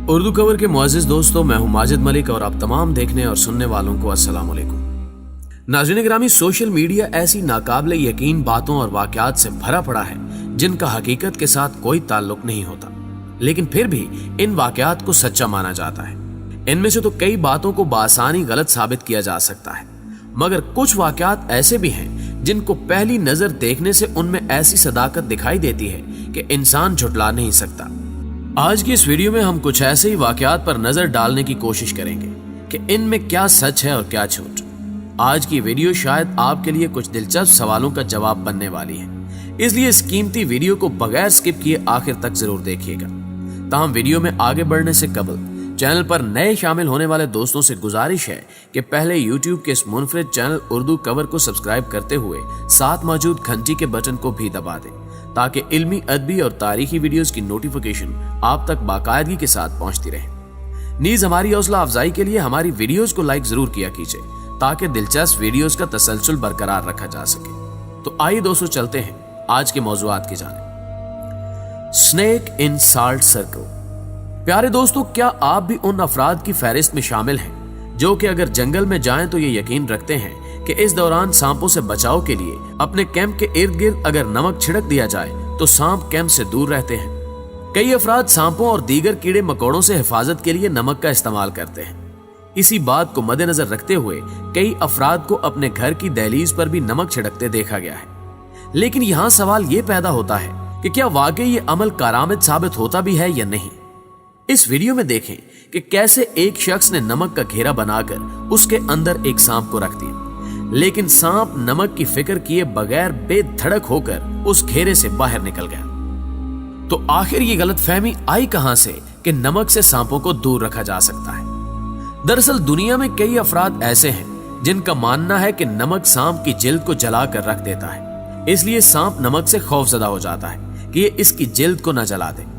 Urdu cover के मुअज़्ज़िज़ दोस्तों, मैं हूं माजिद मलिक और आप तमाम देखने और सुनने वालों को अस्सलाम वालेकुम। नाज़रीन गिरामी, सोशल मीडिया ऐसी नाकाबिले यकीन बातों और वाक़यात से भरा पड़ा है जिनका हकीकत के साथ कोई ताल्लुक नहीं होता, लेकिन फिर भी इन वाक़यात को सच्चा माना जाता है। इनमें से तो कई बातों को बआसानी गलत साबित किया जा सकता है, मगर कुछ वाक़यात ऐसे भी हैं जिनको पहली नजर देखने से उनमें ऐसी सदाकत दिखाई देती है कि इंसान झुठला नहीं सकता। आज की इस वीडियो में हम कुछ ऐसे ही वाक़यात पर नजर डालने की कोशिश करेंगे कि इनमें क्या सच है और क्या झूठ। आज की वीडियो शायद आपके लिए कुछ दिलचस्प सवालों का जवाब बनने वाली है, इसलिए इस कीमती वीडियो को बगैर स्किप किए आखिर तक जरूर देखिएगा। ताहम वीडियो में आगे बढ़ने से कबल चैनल पर नए शामिल होने वाले दोस्तों से गुजारिश है कि पहले YouTube के इस मुनफरिद चैनल उर्दू कवर को सब्सक्राइब करते हुए साथ मौजूद घंटी के बटन को भी दबा दें, ताकि इल्मी, अदबी और तारीखी वीडियोस की नोटिफिकेशन आप तक बाकायदगी के साथ पहुंचती रहे। नीज हमारी हौसला अफजाई के लिए हमारी वीडियोस को लाइक जरूर किया कीजिए, ताकि दिलचस्प वीडियोस का तसलसल बरकरार रखा जा सके। तो आइए दोस्तों, चलते हैं आज के मौज़ूआत की जानिब। Snake in salt circle. प्यारे दोस्तों, क्या आप भी उन अफराद की फहरिस्त में शामिल हैं जो कि अगर जंगल में जाएं तो ये यकीन रखते हैं कि इस दौरान सांपों से बचाव के लिए अपने कैंप के इर्द गिर्द अगर नमक छिड़क दिया जाए तो सांप कैंप से दूर रहते हैं। कई अफराद सांपों और दीगर कीड़े मकोड़ों से हिफाजत के लिए नमक का इस्तेमाल करते हैं। इसी बात को मद्देनजर रखते हुए कई अफराद को अपने घर की दहलीज पर भी नमक छिड़कते देखा गया है। लेकिन यहाँ सवाल ये पैदा होता है कि क्या वाकई ये अमल कारामद साबित होता भी है या नहीं। इस वीडियो में देखें कि कैसे एक शख्स ने नमक का घेरा बनाकर उसके अंदर एक सांप को रख दिया, लेकिन सांप नमक की फिक्र किए बगैर बेधड़क होकर उस घेरे से बाहर निकल गया। तो आखिर ये गलतफहमी आई कहां से कि नमक से सांपों को दूर रखा जा सकता है। दरअसल दुनिया में कई अफराद ऐसे हैं जिनका मानना है कि नमक सांप की जिल्द को जलाकर रख देता है, इसलिए सांप नमक से खौफजदा हो जाता है कि ये इसकी जिल्द को न जला दे।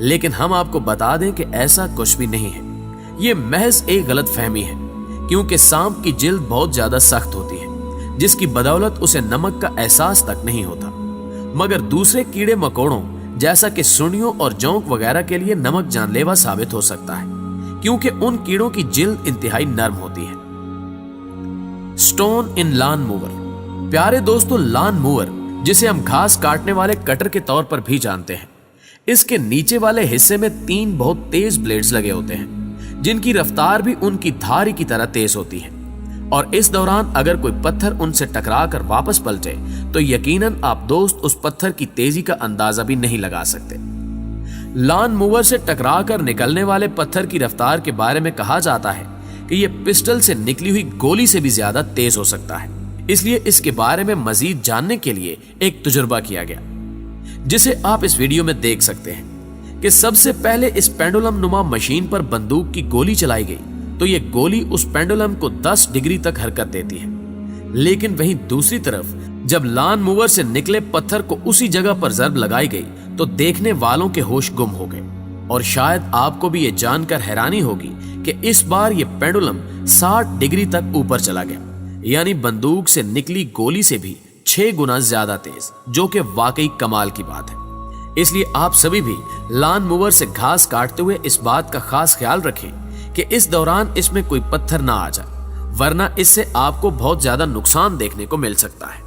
लेकिन हम आपको बता दें कि ऐसा कुछ भी नहीं है, ये महज एक गलतफहमी है, क्योंकि सांप की जिल्द बहुत ज्यादा सख्त होती है, जिसकी बदौलत उसे नमक का एहसास तक नहीं होता। मगर दूसरे कीड़े मकोड़ों जैसा कि सुर्नियों और जोंक वगैरह के लिए नमक जानलेवा साबित हो सकता है, क्योंकि उन कीड़ों की जिल्द इंतहाई नर्म होती है। Stone in lawn mower. प्यारे दोस्तों, लॉन मूवर, जिसे हम घास काटने वाले कटर के तौर पर भी जानते हैं, इसके नीचे वाले हिस्से में 3 बहुत तेज ब्लेड्स लगे होते हैं, जिनकी रफ्तार भी उनकी धारी की तरह तेज होती है। और इस दौरान अगर कोई पत्थर उनसे टकरा कर वापस पलटे तो यकीनन आप दोस्त उस पत्थर की तेजी का अंदाजा भी नहीं लगा सकते। लॉन मूवर से टकरा कर निकलने वाले पत्थर की रफ्तार के बारे में कहा जाता है कि यह पिस्टल से निकली हुई गोली से भी ज्यादा तेज हो सकता है। इसलिए इसके बारे में मजीद जानने के लिए एक तजुर्बा किया गया, जिसे आप इस वीडियो में देख सकते हैं कि सबसे पहले इस पेंडुलम नुमा मशीन पर बंदूक की गोली चलाई गई तो ये गोली उस पेंडुलम को 10 डिग्री तक हरकत देती है। लेकिन वहीं दूसरी तरफ जब लॉन मूवर से निकले पत्थर को उसी जगह पर जर्ब लगाई गई तो देखने वालों के होश गुम हो गए। और शायद आपको भी ये जानकर हैरानी होगी कि इस बार ये पेंडुलम 60 डिग्री तक ऊपर चला गया, यानी बंदूक से निकली गोली से भी 6 गुना ज्यादा तेज, जो कि वाकई कमाल की बात है। इसलिए आप सभी भी लॉन मूवर से घास काटते हुए इस बात का खास ख्याल रखें कि इस दौरान इसमें कोई पत्थर ना आ जाए, वरना इससे आपको बहुत ज्यादा नुकसान देखने को मिल सकता है।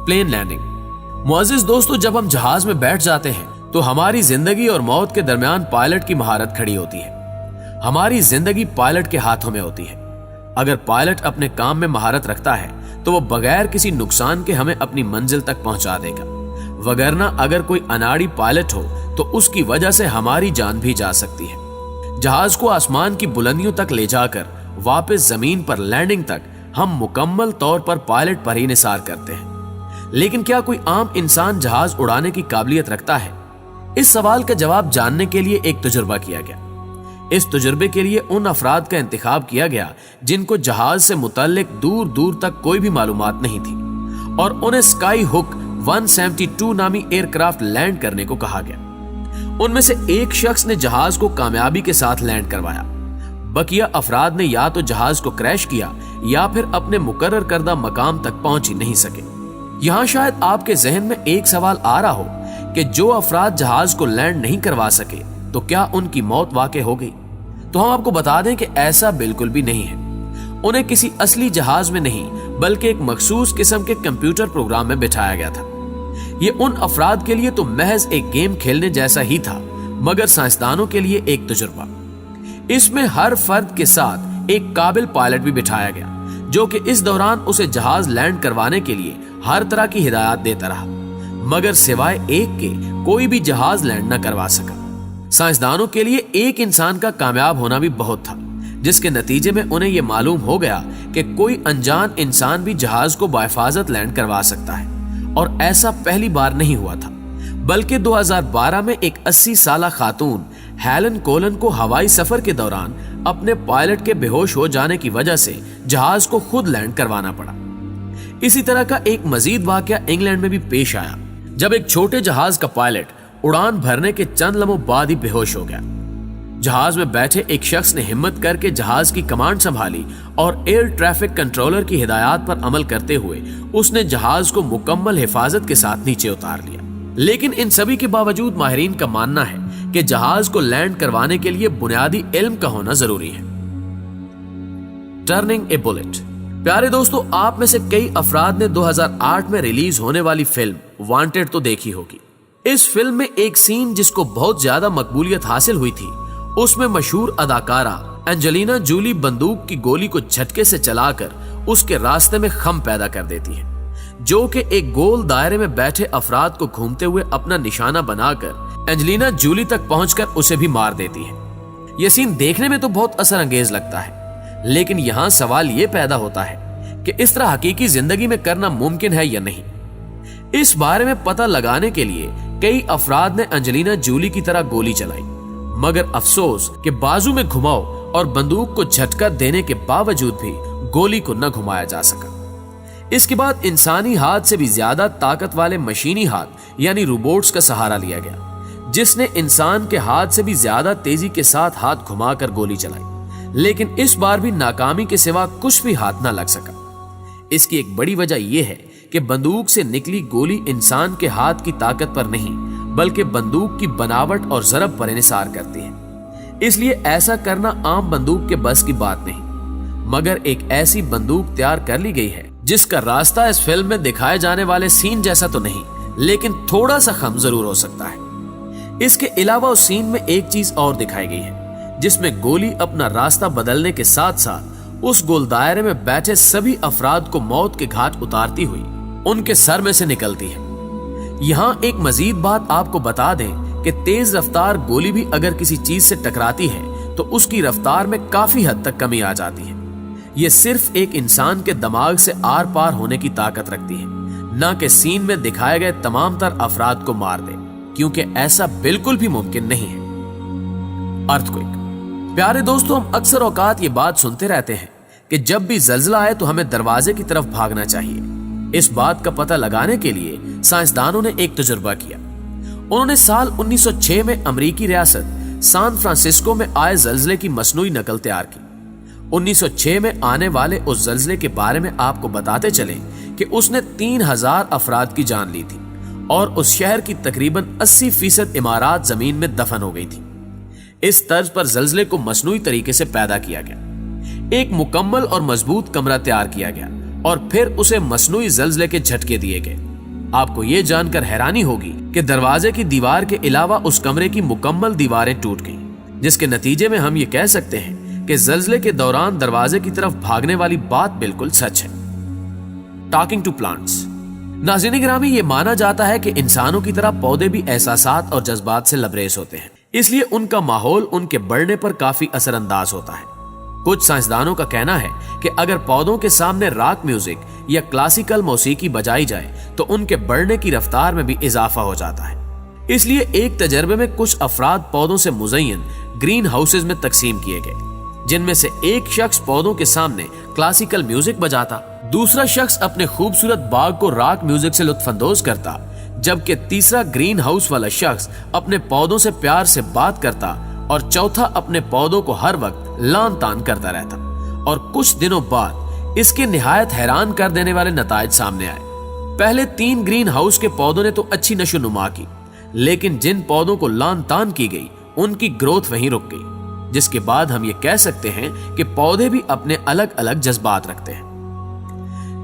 Plane landing. मुअज़्ज़िज़ दोस्तों, जब हम जहाज में बैठ जाते हैं तो हमारी जिंदगी और मौत के दरमियान पायलट की महारत खड़ी होती है। हमारी जिंदगी पायलट के हाथों में होती है। अगर पायलट अपने काम में महारत रखता है तो वो बगैर किसी नुकसान के हमें अपनी मंजिल तक पहुंचा देगा, वगरना अगर कोई अनाड़ी पायलट हो तो उसकी वजह से हमारी जान भी जा सकती है। जहाज को आसमान की बुलंदियों तक ले जाकर वापस जमीन पर लैंडिंग तक हम मुकम्मल तौर पर पायलट पर ही निसार करते हैं। लेकिन क्या कोई आम इंसान जहाज उड़ाने की काबिलियत रखता है? इस सवाल का जवाब जानने के लिए एक तजुर्बा किया गया। इस तजुर्बे के लिए उन अफराद का इंतखाब किया गया जिनको जहाज से मुतल्लिक दूर दूर तक कोई भी मालूमात नहीं थी, और उन्हें स्काई हुक 172 नामी एयरक्राफ्ट लैंड करने को कहा गया। उनमें से एक शख्स ने जहाज को कामयाबी के साथ लैंड करवाया। बकिया अफराद ने या तो जहाज को क्रैश किया या फिर अपने मुकर्रर करदा मकाम तक पहुंच ही नहीं सके। यहाँ शायद आपके जहन में एक सवाल आ रहा हो कि जो अफराद जहाज को लैंड नहीं करवा सके तो क्या उनकी मौत वाक़ई हो गई? तो हम आपको बता दें कि ऐसा बिल्कुल भी नहीं है। उन्हें किसी असली जहाज में नहीं बल्कि एक मखसूस किस्म के कंप्यूटर प्रोग्राम में बिठाया गया था। ये उन अफराद के लिए तो महज एक गेम खेलने जैसा ही था, मगर साइंसदानों के लिए एक तजुर्बा। इसमें हर फर्द के साथ एक काबिल पायलट भी बिठाया गया, जो कि इस दौरान उसे जहाज लैंड करवाने के लिए हर तरह की हिदायत देता रहा, मगर सिवाय एक के कोई भी जहाज लैंड न करवा सका। साइंसदानों के लिए एक इंसान का कामयाब होना भी बहुत था, जिसके नतीजे में उन्हें यह मालूम हो गया कि कोई अनजान इंसान भी जहाज को बाहिफाजत लैंड करवा सकता है। और ऐसा पहली बार नहीं हुआ था, बल्कि 2012 में एक 80 साला खातून हेलन कोलन को हवाई सफर के दौरान अपने पायलट के बेहोश हो जाने की वजह से जहाज को खुद लैंड करवाना पड़ा। इसी तरह का एक मजीद वाकया इंग्लैंड में भी पेश आया, जब एक छोटे जहाज का पायलट उड़ान भरने के चंद लम्हों बाद ही बेहोश हो गया। जहाज में बैठे एक शख्स ने हिम्मत करके जहाज की कमांड संभाली और एयर ट्रैफिक कंट्रोलर की हिदायत पर अमल करते हुए उसने जहाज को मुकम्मल हिफाजत के साथ नीचे उतार लिया। लेकिन इन सभी के बावजूद माहिरीन का मानना है कि जहाज को लैंड करवाने के लिए बुनियादी इल्म का होना जरूरी है। टर्निंग ए बुलेट। प्यारे दोस्तों, आप में से कई अफराद ने 2008 में रिलीज होने वाली फिल्म वांटेड तो देखी होगी। इस फिल्म में एक सीन जिसको बहुत ज्यादा मकबूलियत हासिल हुई थी, उसमें मशहूर अदाकारा एंजेलिना जूली बंदूक की गोली को झटके से चलाकर उसके रास्ते में खम पैदा कर देती है, जो कि एक गोल दायरे में बैठे अफराद को घूमते हुए अपना निशाना बनाकर एंजेलिना जूली तक पहुंचकर उसे भी मार देती है। यह सीन देखने में तो बहुत असर अंगेज लगता है, लेकिन यहां सवाल यह पैदा होता है कि इस तरह हकीकी जिंदगी में करना मुमकिन है या नहीं। इस बारे में पता लगाने के लिए कई अफराद ने एंजेलिना जूली की तरह गोली चलाई, मगर अफसोस कि बाजू में घुमाव और बंदूक को झटका देने के बावजूद भी गोली को न घुमाया जा सका। इसके बाद इंसानी हाथ से भी ज्यादा ताकत वाले मशीनी हाथ यानी रोबोट्स का सहारा लिया गया, जिसने इंसान के हाथ से भी ज्यादा तेजी के साथ हाथ घुमाकर गोली चलाई, लेकिन इस बार भी नाकामी के सिवा कुछ भी हाथ न लग सका। इसकी एक बड़ी वजह यह है कि बंदूक से निकली गोली इंसान के हाथ की ताकत पर नहीं बल्कि बंदूक की बनावट और ज़रब पर इन्हिसार करती है। इसलिए ऐसा करना आम बंदूक के बस की बात नहीं, मगर एक ऐसी बंदूक तैयार कर ली गई है जिसका रास्ता इस फिल्म में दिखाए जाने वाले सीन जैसा तो नहीं, लेकिन थोड़ा सा खम जरूर हो सकता है। इसके अलावा उस सीन में एक चीज और दिखाई गई है, जिसमें गोली अपना रास्ता बदलने के साथ साथ उस गोल दायरे में बैठे सभी अफराद को मौत के घाट उतारती हुई उनके सर में से निकलती है। यहां एक मजीद बात आपको बता दें कि तेज रफ्तार गोली भी अगर किसी चीज से टकराती है तो उसकी रफ्तार में काफी हद तक कमी आ जाती है। यह सिर्फ एक इंसान के दिमाग से आर पार होने की ताकत रखती है, न कि सीन में दिखाए गए तमाम तर अफराद को मार दे, क्योंकि ऐसा बिल्कुल भी मुमकिन नहीं है। अर्थक्वेक। प्यारे दोस्तों, हम अक्सर औकात ये बात सुनते रहते हैं कि जब भी जल्जला आए तो हमें दरवाजे की तरफ भागना चाहिए। इस बात का पता लगाने के लिए साइंसदानों ने एक तजुर्बा किया। उन्होंने साल 1906 में अमेरिकी रियासत सैन फ्रांसिस्को में आए जल्जले की मसनूई नकल तैयार की। 1906 में आने वाले उस जल्जले के बारे में आपको बताते चले कि उसने 3000 अफराद की जान ली थी और उस शहर की तकरीबन 80% इमारत जमीन में दफन हो गई थी। इस तर्ज पर जल्जले को मसनूई तरीके से पैदा किया गया। एक मुकम्मल और मजबूत कमरा तैयार किया गया और फिर उसे मसनूई जल्जले के झटके दिए गए। आपको यह जानकर हैरानी होगी कि दरवाजे की दीवार के अलावा उस कमरे की मुकम्मल दीवारें टूट गईं, जिसके नतीजे में हम ये कह सकते हैं कि जल्जले के दौरान दरवाजे की तरफ भागने वाली बात बिल्कुल सच है। Talking to plants. नाज़रीन गिरामी, ये माना जाता है कि इंसानों की तरह पौधे भी एहसासात और जज्बात से लबरेज होते हैं, इसलिए उनका माहौल उनके बढ़ने पर काफी असरअंदाज होता है। कुछ साइंसदानों का कहना है कि अगर पौधों के सामने रॉक म्यूजिक या क्लासिकल मौसीकी बजाई जाए तो उनके बढ़ने की रफ्तार में भी इजाफा हो जाता है। इसलिए एक तजर्बे में कुछ अफराद पौधों से मुज़य्यन ग्रीन हाउसेज में तकसीम किए गए, जिनमें से एक शख्स पौधों के सामने क्लासिकल म्यूजिक बजाता, दूसरा शख्स अपने खूबसूरत बाग को रॉक म्यूजिक से लुत्फानंदोज करता, जबकि तीसरा ग्रीन हाउस वाला शख्स अपने पौधों से प्यार से बात करता और चौथा अपने पौधों को हर वक्त लान तान करता रहता। और कुछ दिनों बाद इसके निहायत हैरान कर देने वाले नताइज सामने आए। पहले 3 ग्रीन हाउस के पौधों ने तो अच्छी नशोनुमा की, लेकिन जिन पौधों को लान तान की गई उनकी ग्रोथ वहीं रुक गई, जिसके बाद हम ये कह सकते हैं कि पौधे भी अपने अलग अलग जज्बात रखते हैं।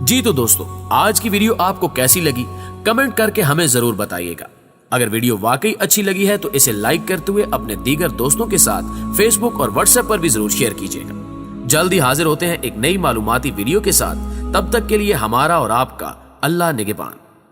जी तो दोस्तों, आज की वीडियो आपको कैसी लगी कमेंट करके हमें जरूर बताइएगा। अगर वीडियो वाकई अच्छी लगी है तो इसे लाइक करते हुए अपने दीगर दोस्तों के साथ फेसबुक और व्हाट्सएप पर भी जरूर शेयर कीजिएगा। जल्दी हाजिर होते हैं एक नई मालूमाती वीडियो के साथ। तब तक के लिए हमारा और आपका अल्लाह निगहबान।